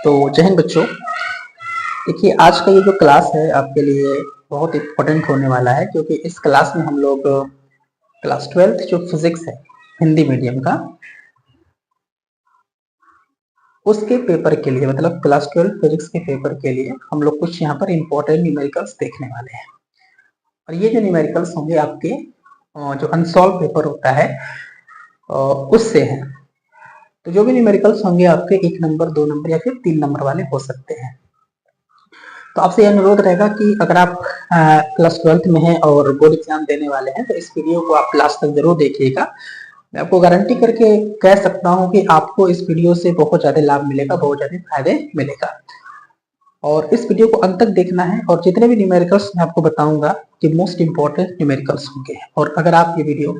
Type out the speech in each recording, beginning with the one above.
तो जय हिंद बच्चों। देखिए आज का ये जो क्लास है आपके लिए बहुत इम्पोर्टेंट होने वाला है, क्योंकि इस क्लास में हम लोग क्लास 12th जो फिजिक्स है हिंदी मीडियम का, उसके पेपर के लिए, मतलब क्लास 12 फिजिक्स के पेपर के लिए हम लोग कुछ यहाँ पर इम्पोर्टेंट न्यूमेरिकल्स देखने वाले हैं। और ये जो न्यूमेरिकल्स होंगे आपके जो अनसॉल्व पेपर होता है उससे हैं। तो जो भी न्यूमेरिकल्स होंगे आपके 1 नंबर, 2 नंबर या फिर 3 नंबर वाले हो सकते हैं। तो आपसे यह अनुरोध रहेगा कि अगर आप क्लास 12th में हैं और बोर्ड एग्जाम देने वाले हैं तो इस वीडियो को आप लास्ट तक जरूर देखिएगा। मैं आपको गारंटी करके कह सकता हूं कि आपको इस वीडियो से बहुत ज्यादा लाभ मिलेगा, बहुत ज्यादा फायदे मिलेगा। और इस वीडियो को अंत तक देखना है। और जितने भी न्यूमेरिकल्स मैं आपको बताऊंगा कि मोस्ट इंपॉर्टेंट न्यूमेरिकल्स होंगे। और अगर आप ये वीडियो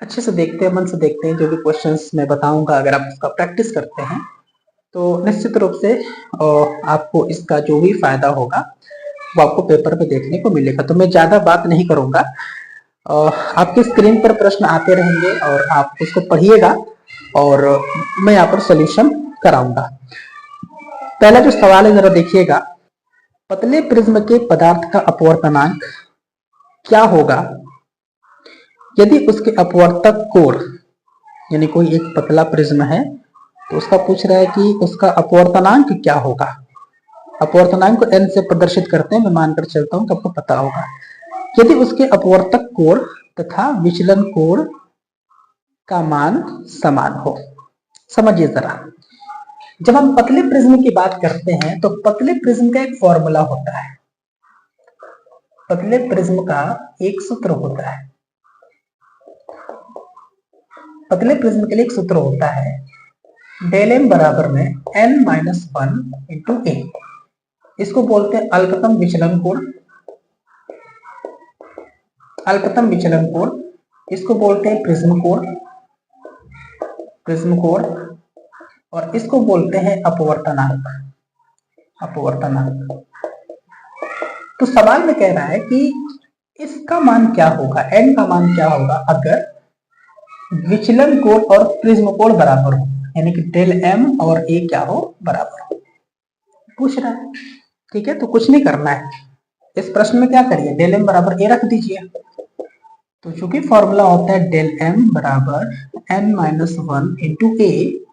अच्छे से देखते हैं, मन से देखते हैं, जो भी क्वेश्चंस मैं बताऊंगा अगर आप उसका प्रैक्टिस करते हैं तो निश्चित रूप से आपको इसका जो भी फायदा होगा वो आपको पेपर पे देखने को मिलेगा। तो मैं ज्यादा बात नहीं करूंगा, आपकी स्क्रीन पर प्रश्न आते रहेंगे और आप उसको पढ़िएगा और मैं यहाँ पर सॉल्यूशन कराऊंगा। पहला जो सवाल है जरा देखिएगा, पतले प्रिज्म के पदार्थ का अपवर्तनांक क्या होगा यदि उसके अपवर्तक कोण, यानी कोई एक पतला प्रिज्म है तो उसका पूछ रहा है कि उसका अपवर्तनांक क्या होगा। अपवर्तनांक को n से प्रदर्शित करते हैं, मैं मानकर चलता हूं कि आपको पता होगा। यदि उसके अपवर्तक कोण तथा विचलन कोण का मान समान हो। समझिए जरा, जब हम पतले प्रिज्म की बात करते हैं तो पतले प्रिज्म का एक फॉर्मूला होता है, पतले प्रिज्म का एक सूत्र होता है। पतले प्रिज्म के लिए एक सूत्र होता है, डेल एम बराबर में n-1 इंटू ए। इसको बोलते हैं अल्पतम विचलन कोण, अल्पतम विचलन कोण। इसको बोलते हैं प्रिज्म कोण, प्रिज्म कोण। और इसको बोलते हैं अपवर्तनांक, अपवर्तनांक। तो सवाल में कह रहा है कि इसका मान क्या होगा, n का मान क्या होगा अगर विचलन कोण और प्रिज्म कोण बराबर हो, यानी कि डेल m और a क्या हो, बराबर हो, पूछ रहा है। ठीक है, तो कुछ नहीं करना है, इस प्रश्न में क्या करिए, डेल m बराबर a रख दीजिए। तो चूंकि फॉर्मूला होता है डेल m बराबर n-1 इंटू ए,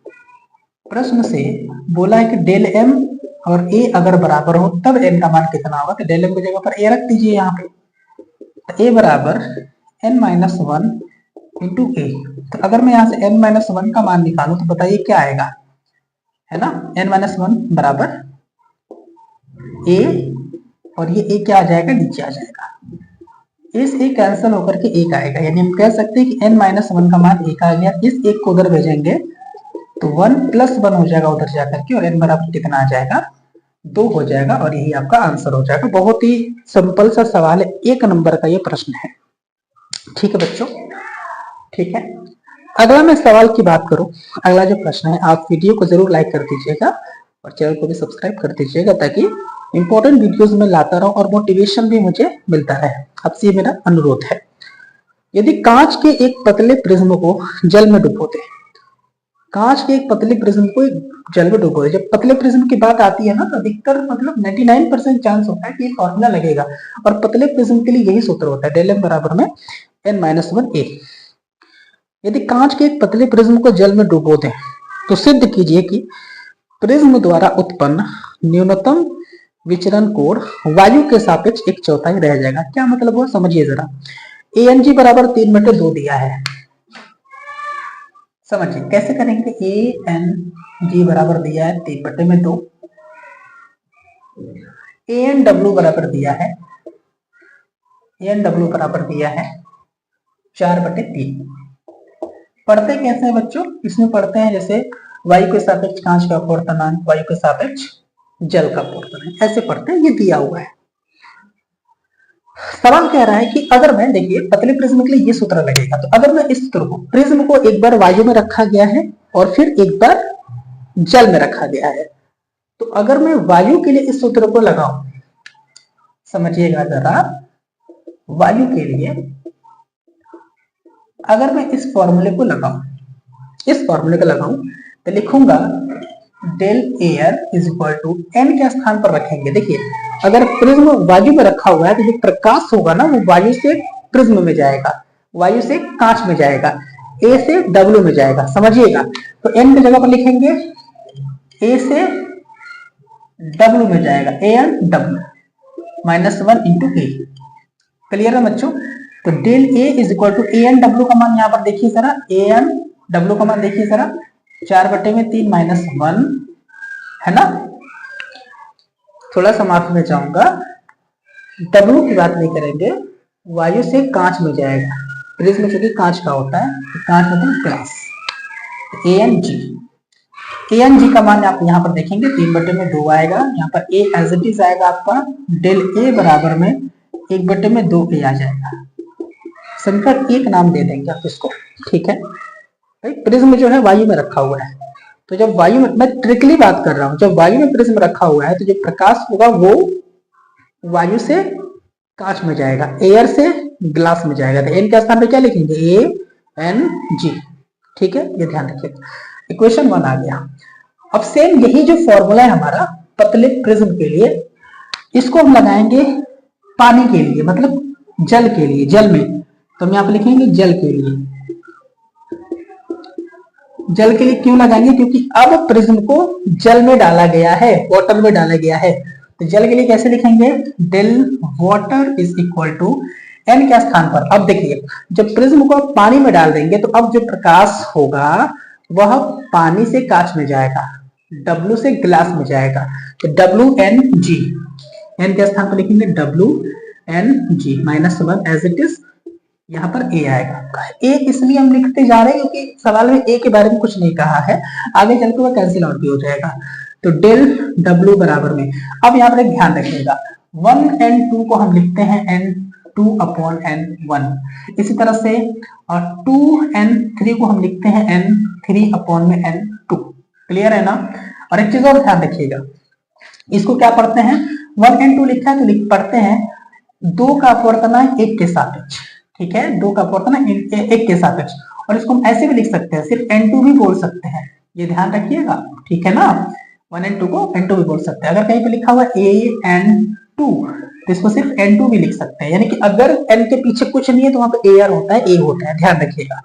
प्रश्न से बोला है कि डेल m और a अगर बराबर हो तब n का मान कितना होगा। तो डेल m की जगह पर a रख दीजिए यहाँ पे। तो a बराबर n-1 इंटू ए। तो अगर मैं यहाँ से n-1 का मान निकालूं तो बताइए क्या आएगा, है ना। n-1 बराबर a, और ये a क्या आ जाएगा, नीचे आ जाएगा। इस a कैंसिल होकर के 1 आएगा, यानी हम कह सकते हैं कि n-1 का मान 1 आ गया। इस 1 को उधर भेजेंगे तो 1 + 1 हो जाएगा उधर जाकर के, और n बराबर कितना आ जाएगा, 2 हो जाएगा। और यही आपका आंसर हो जाएगा। बहुत ही सिंपल सा सवाल है, 1 नंबर का ये प्रश्न है। ठीक है बच्चों, ठीक है। अगला मैं सवाल की बात करूं, अगला जो प्रश्न है, आप वीडियो को जरूर लाइक कर दीजिएगा और चैनल को भी सब्सक्राइब कर दीजिएगा ताकि इंपॉर्टेंट वीडियोस में लाता रहूं और मोटिवेशन भी मुझे मिलता रहे। आपसे मेरा अनुरोध है, यदि कांच के एक पतले प्रिज्म को जल में डुबो दे, कांच के एक पतले प्रिज्म को जल में डुबो दे। जब पतले प्रिज्म की बात आती है ना तो अधिकतर मतलब 99% चांस होता है कि फॉर्मूला लगेगा, और पतले प्रिज्म के लिए यही सूत्र होता है, डेल m बराबर में n-1 a। यदि कांच के एक पतले प्रिज्म को जल में डुबो दें तो सिद्ध कीजिए कि प्रिज्म द्वारा उत्पन्न न्यूनतम विचलन कोण वायु के सापेक्ष 1/4 रह जाएगा। क्या मतलब हुआ, समझिए जरा। ANG बराबर 3/2 दिया है, समझिए कैसे करेंगे। ANG बराबर दिया है 3/2, ANW बराबर दिया है, ANW बराबर दिया है 4/3। पढ़ते कैसे हैं बच्चों, इसमें पढ़ते हैं जैसे वायु के सापेक्ष कांच का अपवर्तनांक, वायु के सापेक्ष जल का अपवर्तनांक, ऐसे पढ़ते हैं। ये दिया हुआ है। सवाल कह रहा है कि अगर मैं, देखिए पतले प्रिज्म के लिए ये सूत्र लगेगा, तो अगर मैं इस सूत्र को, प्रिज्म को एक बार वायु में रखा गया है और फिर एक बार जल में रखा गया है, तो अगर मैं वायु के लिए इस सूत्र को लगाऊं, समझिएगा जरा, वायु के लिए अगर मैं इस फॉर्मूले को लगाऊं, इस फॉर्मूले को लगाऊं तो लिखूंगा del air is equal to N के स्थान पर रखेंगे। देखिए अगर प्रिज्म वायु में रखा हुआ है तो जो प्रकाश होगा ना वो वायु से प्रिज्म में जाएगा, वायु से कांच में जाएगा, ए से डब्ल्यू में जाएगा, समझिएगा। तो एन की जगह पर लिखेंगे ए से डब्ल्यू में जाएगा, A N W -1 into A. Clear है बच्चों? तो del A is equal to A N W का मान यहाँ पर देखिए जरा, ए एन डब्ल्यू का मान देखिए जरा, 4/3 -1 है ना। थोड़ा सा माफी में चाहूंगा, डब्ल्यू की बात नहीं करेंगे, वायु से कांच में जाएगा, प्रिज्म चूंकि कांच का होता है, तो कांच मतलब ग्लास, ए एन जी का मान आप यहाँ पर देखेंगे 3/2 आएगा। यहाँ पर ए एज इट इज आएगा आपका, डेल ए बराबर में 1/2 ए आ जाएगा। सिंपल एक नाम दे देंगे आप इसको, ठीक है भाई। प्रिज्म जो है वायु में रखा हुआ है, तो जब वायु में, मैं ट्रिकली बात कर रहा हूं, जब वायु में प्रिज्म रखा हुआ है तो जो प्रकाश होगा वो वायु से कांच में जाएगा, एयर से ग्लास में जाएगा। तो एन के स्थान पे क्या लिखेंगे, ए एन जी, ठीक है, ये ध्यान रखिएगा। इक्वेशन 1 आ गया। अब सेम यही जो फॉर्मूला है हमारा पतले प्रिज्म के लिए, इसको हम लगाएंगे पानी के लिए, मतलब जल के लिए, जल में। तो हम यहाँ पे लिखेंगे जल के लिए। जल के लिए क्यों लगाएंगे, क्योंकि अब प्रिज्म को जल में डाला गया है, वाटर में डाला गया है। तो जल के लिए कैसे लिखेंगे, del water is equal to N के स्थान पर। अब देखिए जब प्रिज्म को पानी में डाल देंगे तो अब जो प्रकाश होगा वह पानी से कांच में जाएगा, डब्ल्यू से ग्लास में जाएगा। तो डब्ल्यू एन जी, एन के स्थान पर लिखेंगे W N G -1 as it is, यहाँ पर ए आएगा। ए इसलिए हम लिखते जा रहे हैं क्योंकि सवाल में ए के बारे में कुछ नहीं कहा है, आगे चल के वह कैंसिल आउट भी हो जाएगा। तो डेल डब्ल्यू बराबर में, अब यहाँ पर एक ध्यान रखिएगा, 1 एंड 2 को हम लिखते हैं n2/n1, इसी तरह से और 2 एंड 3 को हम लिखते हैं n3/n2। क्लियर है ना। और एक चीज और ध्यान रखिएगा, इसको क्या पढ़ते हैं, 1 एंड 2 लिखा है तो पढ़ते हैं 2 का अपवर्तनांक 1 के सापेक्ष, ठीक है, 2 का अपवर्तनांक 1 के सापेक्ष। और इसको हम ऐसे भी लिख सकते हैं, सिर्फ n2 भी बोल सकते हैं, ये ध्यान रखिएगा, ठीक है ना। 1 एंड 2 को n2 भी बोल सकते हैं। अगर कहीं पे लिखा हुआ a-n-2 तो इसको सिर्फ n2 भी लिख सकते हैं, यानी कि अगर n के पीछे कुछ नहीं है तो वहां पे ar होता है, a होता है, ध्यान रखिएगा।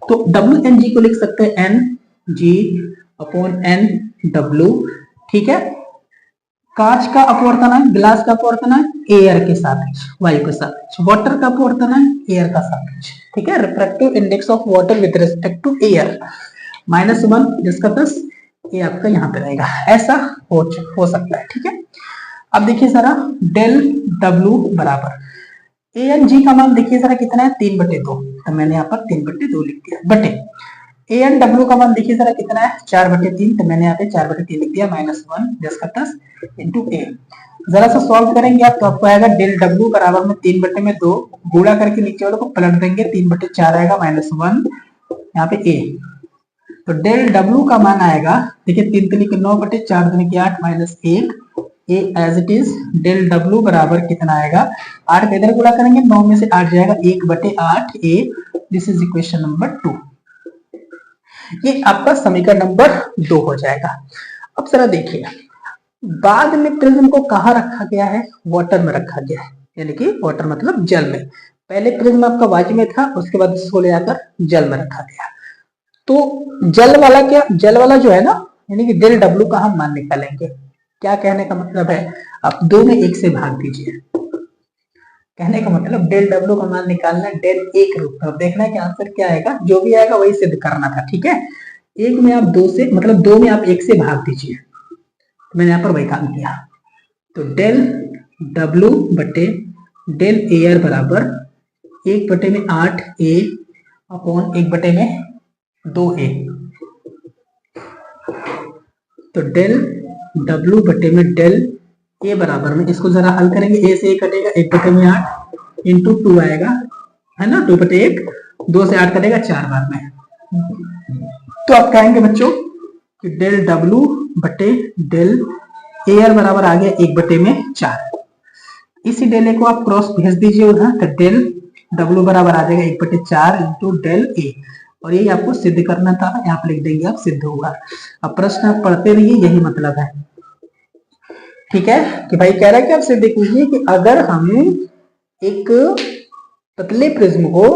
तो WNG को लिख सकते हैं Ng/n-W, ठीक है। कांच का अपवर्तनांक, ग्लास का अपवर्तनांक एयर के सापेक्ष, वायु के सापेक्ष, वाटर का अपवर्तनांक एयर का सापेक्ष, ठीक है। Refractive index of water with respect to air -1, जिसका 10 ये आपका यहाँ पे रहेगा, ऐसा हो सकता है, ठीक है। अब देखिए जरा डेल डब्ल्यू बराबर ए एन जी का मान देखिए जरा कितना है, 3/2, तो मैंने यहाँ पर 3/2 लिख दिया, बटे ए एन डब्ल्यू का मान देखिए जरा कितना है, 4/3, तो मैंने यहाँ पे 4/3 लिख दिया, -1 जिसका 10 इंटू ए। जरा सा सॉल्व करेंगे आप तो आपको आएगा डेल डब्ल्यू बराबर में 3/2, गुणा करके नीचे वाले को पलट देंगे, 3/4 आएगा, -1 यहाँ पे ए। तो डेल डब्ल्यू का मान आएगा, देखिए 3 3 के 9/4 3 के 8 -1, A as it is. Del W बराबर कितना आएगा, 8 का इधर गुणा करेंगे, 9 में से 8 जाएगा, 1/8 A. This is equation number 2। ये आपका समीकरण नंबर 2 हो जाएगा। अब जरा देखिए, बाद में प्रिज्म को कहाँ रखा गया है, वाटर में रखा गया है, यानी कि वाटर मतलब जल में। पहले प्रिज्म आपका वायु में था, उसके बाद इसको ले जाकर जल में रखा गया। तो जल वाला क्या, जल वाला जो है ना, यानी कि डेल डब्ल्यू का हम मान निकालेंगे। क्या कहने का मतलब है, आप 2 में 1 से भाग दीजिए। कहने का मतलब डेल डब्ल्यू का मान निकालना, डेल ए के रूप में देखना है कि आंसर क्या आएगा, जो भी आएगा वही सिद्ध करना था, ठीक है। 1 में आप 2 से, मतलब 2 में आप 1 से भाग दीजिए, मैंने यहाँ पर वही काम किया। तो डेल डब्ल्यू बटे डेल एयर बराबर 1/8 ए अपॉन 1/2 ए। तो डेल डब्ल्यू बटे में डेल ए बराबर में, इसको जरा हल करेंगे, ए से ए कटेगा, 1/8 इंटू 2 आएगा, है ना, 2/1, 2 से 8 कटेगा 4 बार में। तो आप कहेंगे बच्चों कि डेल डब्ल्यू बटे डेल एयर बराबर आ गया 1/4। इसी डेल ए को आप क्रॉस भेज दीजिए उधर, तो डेल डब्ल्यू बराबर आ जाएगा 1/4 इंटू डेल ए। और यही आपको सिद्ध करना था, यहाँ पे लिख देंगे आप सिद्ध हुआ। अब प्रश्न आप पढ़ते रहिए, यही मतलब है, ठीक है, कि भाई कह रहा है कि आप सिद्ध कीजिए कि अगर हम एक पतले प्रिज्म को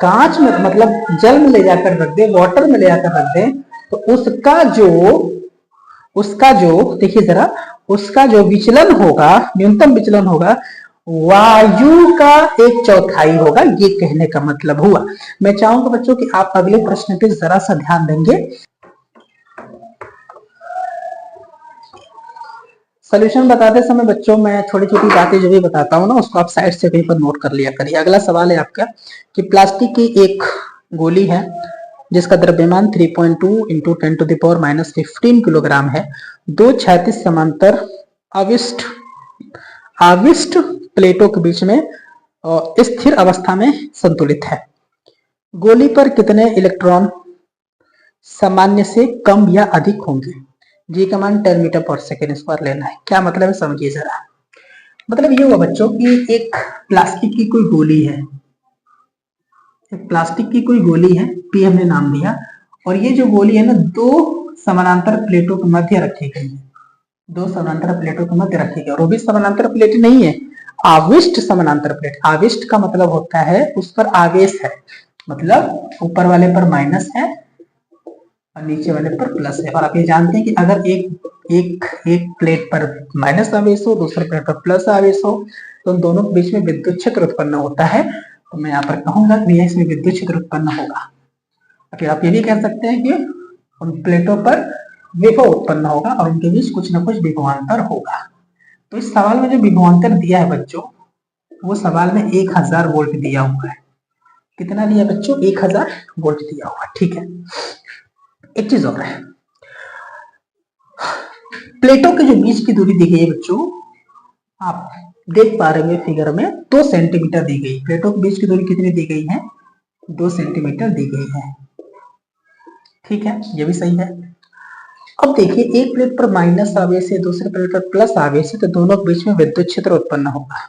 कांच में मतलब जल में ले जाकर रख दे, वाटर में ले जाकर रख दे, तो उसका जो देखिए जरा, उसका जो विचलन होगा, न्यूनतम विचलन होगा, वायु का 1/4 होगा। ये कहने का मतलब हुआ। मैं चाहूंगा बच्चों कि आप अगले प्रश्न पे जरा सा ध्यान देंगे। सोल्यूशन बताते समय बच्चों मैं छोटी छोटी बातें जो भी बताता हूँ ना, उसको आप साइड से कहीं पर नोट कर लिया करिए। अगला सवाल है आपका कि प्लास्टिक की एक गोली है जिसका द्रव्यमान 3.2 इंटू 10⁻⁻15 किलोग्राम है। दो क्षैतिज समांतर आविष्ट प्लेटों के बीच में स्थिर अवस्था में संतुलित है। गोली पर कितने इलेक्ट्रॉन सामान्य से कम या अधिक होंगे? जी का मान 10 मीटर पर सेकेंड स्क्वायर लेना है। क्या मतलब है समझिए जरा। मतलब ये हुआ बच्चों कि एक प्लास्टिक की कोई गोली है, एक प्लास्टिक की कोई गोली है, पी हमने नाम दिया, और ये जो गोली है ना, दो समानांतर प्लेटों के मध्य रखी गई है। दो समानांतर प्लेटों के मध्य रखी गई, और वो भी समानांतर प्लेट नहीं है, आविष्ट समानांतर प्लेट। आविष्ट का मतलब होता है उस पर आवेश है, मतलब ऊपर वाले पर माइनस है और नीचे वाले पर प्लस है। और आप ये जानते हैं कि अगर एक प्लेट पर माइनस आवेश हो, दूसरे प्लेट पर प्लस आवेश हो, तो उन दोनों के बीच में विद्युत क्षेत्र उत्पन्न होता है। तो मैं यहाँ पर कहूंगा कि इसमें विद्युत क्षेत्र उत्पन्न होगा। फिर आप ये भी कह सकते हैं कि उन प्लेटों पर विभव उत्पन्न होगा और उनके बीच कुछ न कुछ विभवांतर होगा। तो इस सवाल में जो विभवांतर दिया है बच्चों, वो सवाल में 1000 वोल्ट दिया हुआ है। कितना दिया बच्चों? 1000 वोल्ट दिया हुआ है। ठीक है, एक चीज और है, प्लेटों के जो बीच की दूरी दी गई है बच्चों, आप देख पा रहे हैं फिगर में 2 सेंटीमीटर दी गई। प्लेटों के बीच की दूरी कितनी दी गई है? 2 सेंटीमीटर दी गई है। ठीक है, ये भी सही है। अब देखिए, एक प्लेट पर माइनस आवेश है, दूसरे प्लेट पर प्लस आवेश है, तो दोनों के बीच में विद्युत क्षेत्र उत्पन्न होगा।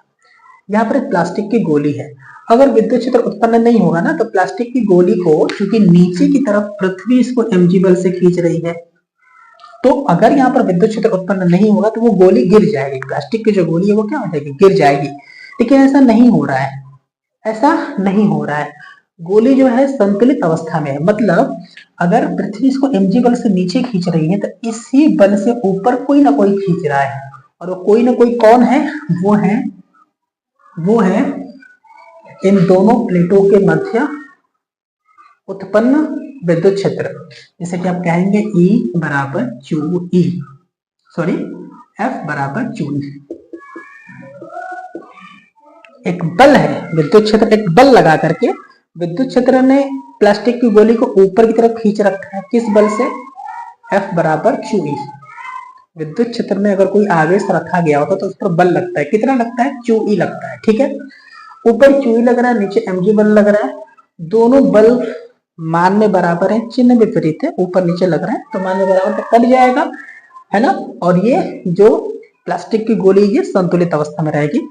यहाँ पर एक प्लास्टिक की गोली है, अगर विद्युत क्षेत्र उत्पन्न नहीं होगा ना, तो प्लास्टिक की गोली को चूंकि नीचे की तरफ पृथ्वी इसको mg बल से खींच रही है, तो अगर यहाँ पर विद्युत क्षेत्र उत्पन्न नहीं होगा तो वो गोली गिर जाएगी। प्लास्टिक की जो गोली है वो क्या हो जाएगी? गिर जाएगी। लेकिन ऐसा नहीं हो रहा है, ऐसा नहीं हो रहा है। गोली जो है संतुलित अवस्था में है, मतलब अगर पृथ्वी इसको mg बल से नीचे खींच रही है, तो इसी बल से ऊपर कोई ना कोई खींच रहा है, और वो कोई ना कोई कौन है? वो है इन दोनों प्लेटों के मध्य उत्पन्न विद्युत क्षेत्र, जैसे कि आप कहेंगे E बराबर QE, सॉरी F बराबर QE। एक बल है विद्युत क्षेत्र, एक बल लगा करके विद्युत क्षेत्र ने प्लास्टिक की गोली को ऊपर की तरफ खींच रखा है। किस बल से? F बराबर QE। विद्युत क्षेत्र में अगर कोई आवेश रखा गया होता तो उस पर बल लगता है। कितना लगता है? QE लगता है। ठीक है, ऊपर QE लग रहा है, नीचे mg बल लग रहा है। दोनों बल मान में बराबर है, चिन्ह विपरीत है, ऊपर नीचे लग रहा है, तो मान में बराबर तो कट जाएगा, है ना। और ये जो प्लास्टिक की गोली ये संतुलित अवस्था में रहेगी।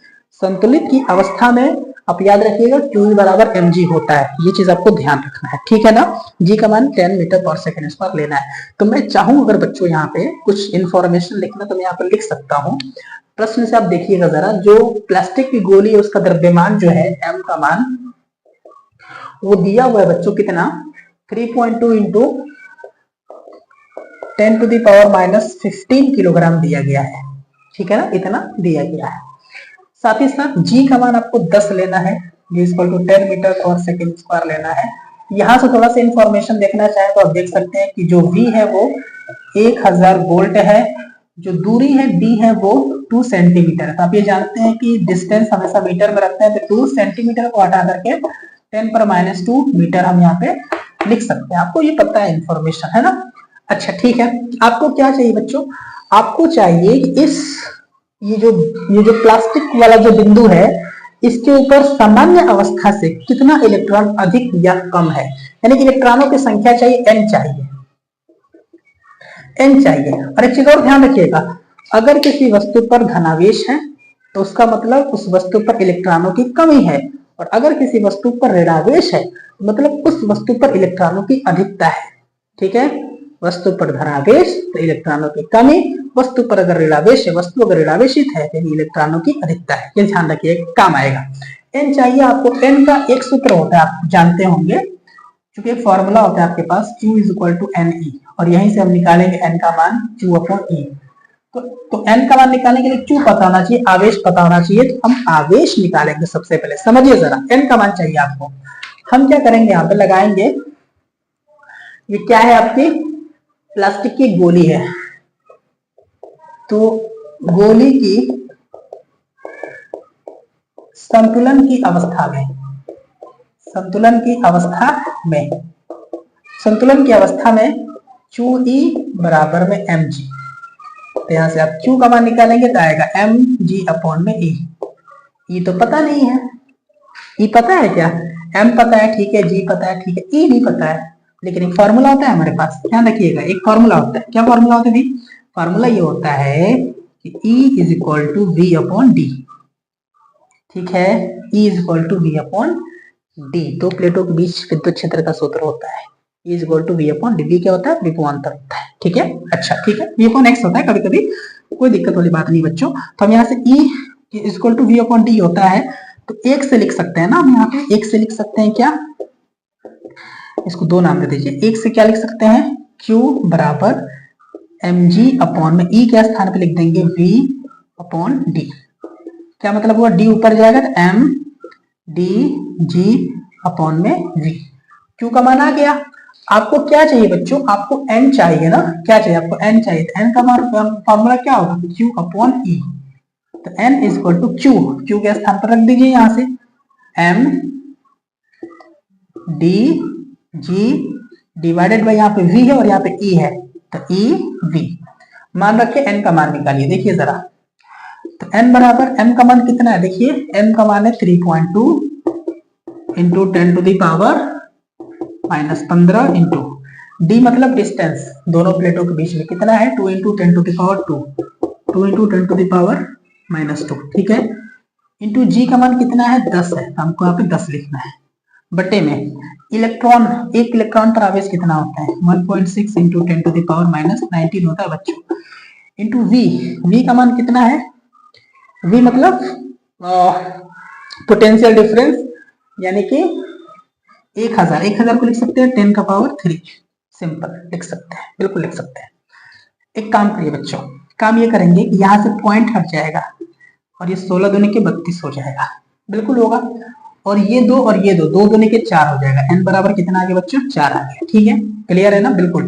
संतुलित की अवस्था में आप याद रखिएगा QE बराबर mg होता है, ये चीज आपको ध्यान रखना है। ठीक है ना। जी का मान 10 मीटर पर सेकेंड स्क्वायर लेना है। तो मैं चाहूं अगर बच्चों यहाँ पे कुछ इंफॉर्मेशन लिखना, तो मैं यहाँ पर लिख सकता हूँ। प्रश्न से आप देखिएगा जरा, जो प्लास्टिक की गोली है उसका द्रव्यमान जो है m का मान वो दिया हुआ है बच्चों, कितना? 3.2 इंटू 10⁻⁻15 किलोग्राम दिया गया है। ठीक है ना, इतना दिया गया है। साथ ही साथ जी का मान आपको 10 लेना है, जी इक्वल टू 10 मीटर पर सेकेंड स्क्वायर लेना है। यहां से थोड़ा सा इंफॉर्मेशन देखना चाहे तो आप देख सकते हैं कि जो V है वो 1000 वोल्ट है, जो दूरी है D है वो 2 सेंटीमीटर है। तो आप ये जानते हैं कि डिस्टेंस हमेशा मीटर में रखते हैं, तो 2 सेंटीमीटर को हटा करके 10⁻⁻2 मीटर हम यहाँ पे लिख सकते हैं। आपको ये पता है इंफॉर्मेशन, है ना। अच्छा ठीक है, आपको क्या चाहिए बच्चों? आपको चाहिए कि ये जो प्लास्टिक वाला जो बिंदु है, इसके ऊपर सामान्य अवस्था से कितना इलेक्ट्रॉन अधिक या कम है, यानी कि इलेक्ट्रॉनों की संख्या चाहिए, n चाहिए, n चाहिए। और एक चीज और ध्यान रखिएगा, अगर किसी वस्तु पर धनावेश है तो उसका मतलब उस वस्तु पर इलेक्ट्रॉनों की कमी है, और अगर किसी वस्तु पर ऋणावेश है मतलब उस वस्तु पर इलेक्ट्रॉनों की अधिकता है। ठीक है, वस्तु पर धनावेश तो इलेक्ट्रॉनों की कमी, वस्तु पर अगर ऋणावेश है, वस्तु अगर ऋणावेशित है तो इलेक्ट्रॉनों की अधिकता है। ये ध्यान रखिए, काम आएगा। एन चाहिए आपको, एन का एक सूत्र होता है, आप जानते होंगे, क्योंकि एक फॉर्मूला होता है आपके पास, Q is equal to n E, और यहीं से हम निकालेंगे एन का मान Q अपॉन ई। तो एन का मान निकालने के लिए Q पता होना चाहिए, आवेश पता होना चाहिए, तो हम आवेश निकालेंगे सबसे पहले। समझिए जरा, एन का मान चाहिए आपको। हम क्या करेंगे, यहाँ पे लगाएंगे, ये क्या है आपकी प्लास्टिक की गोली है, तो गोली की संतुलन की अवस्था में, संतुलन की अवस्था में, संतुलन की अवस्था में QE बराबर में mg। तो यहां से आप Q का मान निकालेंगे तो आएगा mg अपॉन में E। E तो पता नहीं है, E पता है क्या, m पता है, ठीक है, G पता है, ठीक है, E नहीं पता है, लेकिन एक फॉर्मूला होता है हमारे पास, ध्यान रखिएगा, एक फॉर्मूला होता है। क्या फॉर्मूला होता है भाई, फॉर्मूला ये होता है कि E is equal to V upon D. ठीक है, E is equal to V upon D, दो प्लेटों के बीच विद्युत क्षेत्र का सूत्र होता है। E is equal to V upon D, V क्या होता है, विभवांतर होता है। ठीक है, अच्छा ठीक है, V अपॉन x होता है, कभी कभी कोई दिक्कत वाली बात नहीं बच्चों। तो हम यहाँ से E is equal to V upon D होता है, तो एक से लिख सकते हैं ना, हम यहाँ पे एक से लिख सकते हैं, क्या, इसको दो नाम दे दीजिए, एक से क्या लिख सकते हैं, Q बराबर mg अपॉन में E के स्थान पे लिख देंगे V अपॉन डी। क्या मतलब हुआ, D ऊपर जाएगा तो m d g अपॉन में V। Q का मान आ गया। आपको क्या चाहिए बच्चों, आपको n चाहिए ना, क्या चाहिए आपको, n चाहिए, तो n का फॉर्मूला क्या होगा, Q अपॉन E। तो n is equal to Q, Q के स्थान पर रख दीजिए यहाँ से m d g divided by यहाँ पे V है और यहाँ पे E है, तो E V। मान रखिए, n का मान निकालिए, देखिए जरा, तो n बराबर, m का मान कितना है, देखिए m का मान है 3.2 into 10 to the power -15 into d मतलब डिस्टेंस, दोनों प्लेटों के बीच में कितना है, 2 into 10 to the power 2, 2 into 10 to the power -2। ठीक है, इंटू g का मान कितना है, 10 है, तो हमको यहाँ पे 10 लिखना है, बटे में इलेक्ट्रॉन, एक इलेक्ट्रॉन पर आवेश कितना होता है, 1.6 इंटू 10 टू द पावर -19 होता है बच्चों, इंटू v, v का मान कितना है, v मतलब पोटेंशियल डिफरेंस, यानी कि 1000 को लिख सकते हैं 10 का पावर 3, सिंपल लिख सकते हैं, बिल्कुल लिख सकते हैं। एक काम करिए बच्चों, काम ये करेंगे कि यहाँ से पॉइंट हट जाएगा और ये 16 दूनी के 32 हो जाएगा, बिल्कुल होगा, और ये दो और ये दो, दो दूनी के 4 हो जाएगा, n बराबर कितना आ गया बच्चों, 4 आ गया। ठीक है, क्लियर है ना, बिल्कुल।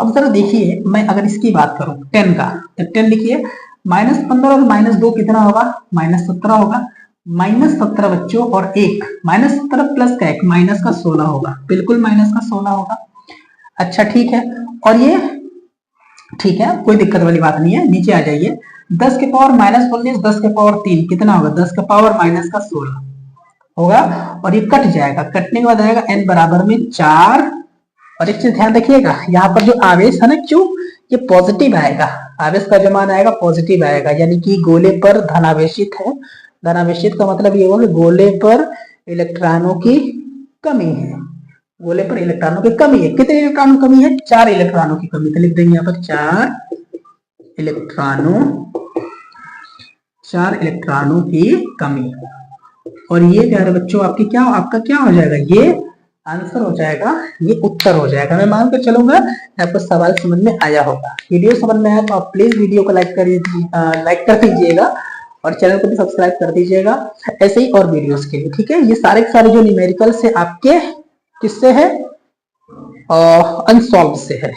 अब जरा देखिए, मैं अगर इसकी बात करूं 10 का, तो 10 लिखिए, -15 और -2 कितना होगा, -17 होगा, -17 बच्चों और एक, -17 प्लस का 1 माइनस का 16 होगा, बिल्कुल माइनस का 16 होगा। अच्छा ठीक है, और ये ठीक है, कोई दिक्कत वाली बात नहीं है, नीचे आ जाइए, 10 के पावर -19, 10 के पावर 3 कितना होगा, 10 का पावर -16 होगा, और ये कट जाएगा, कटने के बाद आएगा n बराबर में 4। और एक चीज ध्यान रखिएगा, यहाँ पर जो आवेश है ना Q, ये पॉजिटिव आएगा, आवेश का जो मान आएगा पॉजिटिव आएगा, यानी कि गोले पर धनावेशित है। धनावेशित का मतलब ये होगा कि गोले पर इलेक्ट्रॉनों की कमी है, गोले पर इलेक्ट्रॉनों की कमी है। कितने इलेक्ट्रॉनों की कमी है, 4 इलेक्ट्रॉनों की कमी, तो लिख देंगे यहाँ पर 4 इलेक्ट्रॉनों की कमी। और ये प्यारे बच्चों आपकी क्या, आपका क्या हो जाएगा, ये आंसर हो जाएगा, ये उत्तर हो जाएगा। मैं मान कर चलूंगा आपको सवाल समझ में आया होगा। वीडियो समझ में आया तो आप प्लीज वीडियो को लाइक कर दीजिएगा और चैनल को भी सब्सक्राइब कर दीजिएगा, ऐसे ही और वीडियोस के लिए। ठीक है, ये सारे के सारे जो न्यूमेरिकल से आपके किससे है, अनसॉल्व से है।